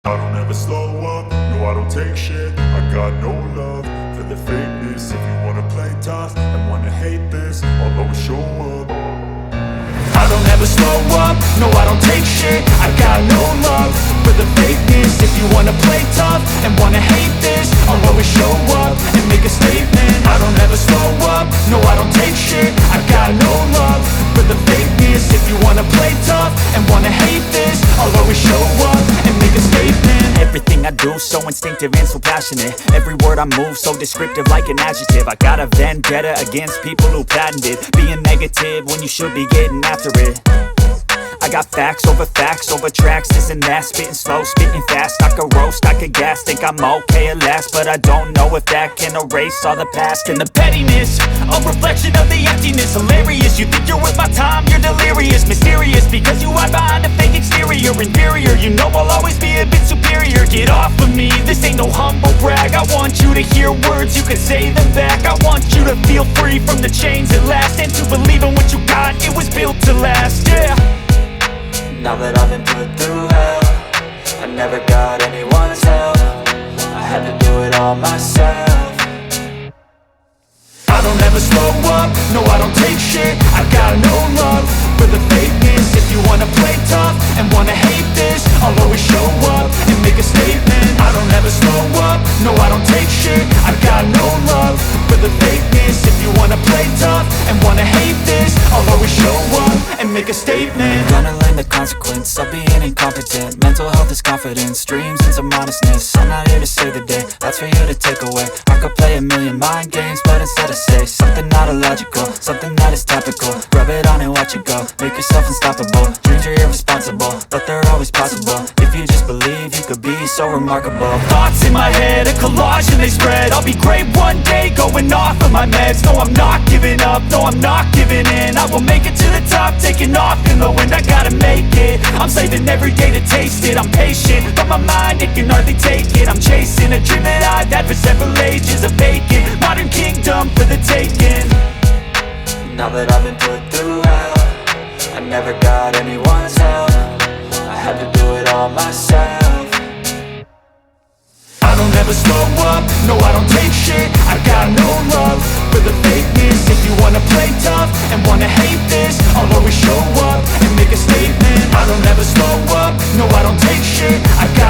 I don't ever slow up, no I don't take shit. I got no love for the fakeness. If you wanna play tough and wanna hate this, I'll always show up. I don't ever slow up, no I don't take shit. I got no love for the fakeness. If you wanna play tough and wanna hate this, I'll always show up and make a statement. I don't ever slow up, no I don't take shit. I got no love for the fakeness. If you wanna play tough and wanna hate this, I'll always show up and make a statement. Everything I do so instinctive and so passionate. Every word I move so descriptive like an adjective. I got a vendetta against people who patented being negative when you should be getting after it. I got facts over tracks, this and that. Spitting slow, spitting fast, I could roast, I could gas. Think I'm okay at last, but I don't know if that can erase all the past. And the pettiness, a reflection of the emptiness. Hilarious, you think you're worth my time, you're delirious. Mysterious, because you hide behind a fake exterior. Inferior, you know I'll always be a bit superior. Get off of me, this ain't no humble brag. I want you to hear words, you can say them back. I want you to feel free from the chains at last, and to believe in what you got, it was built to last, yeah. Now that I've been put through hell, I never got anyone's help. I had to do it all myself. I don't ever slow up, no I don't take shit. I got no love for the fakeness. If you wanna play tough and wanna hate this, I'll always show up and make a statement. I don't ever slow up, no I don't take shit. I got no love for the fakeness. If you wanna play tough and wanna hate this, I'll always show up and make a statement. Gonna learn the consequence of being incompetent. Mental health is confidence, dreams and some honestness. I'm not here to save the day, that's for you to take away. I could play a million mind games, but instead I say something not illogical, something that is topical. Rub it on and watch it go, make yourself unstoppable. Dreams are irresponsible, but they're always possible. If you just believe, you could be so remarkable. Thoughts in my head, a collage and they spread. I'll be great one day, going off of my meds. No, I'm not giving up, no, I'm not giving in. I will make it to the top, taking off in the wind. I gotta make it, I'm saving every day to taste it. I'm patient, but my mind, it can hardly take it. I'm chasing a dream that I've had for several ages. A vacant, modern kingdom for the taking. Now that I've been put through hell, I never got anyone's help. I had to do it all myself. I don't ever slow up, no I don't take shit. I got no love for the fakeness. If you wanna play tough and wanna hate this, I'll always show up and make a statement. I don't ever slow up, no I don't take shit. I got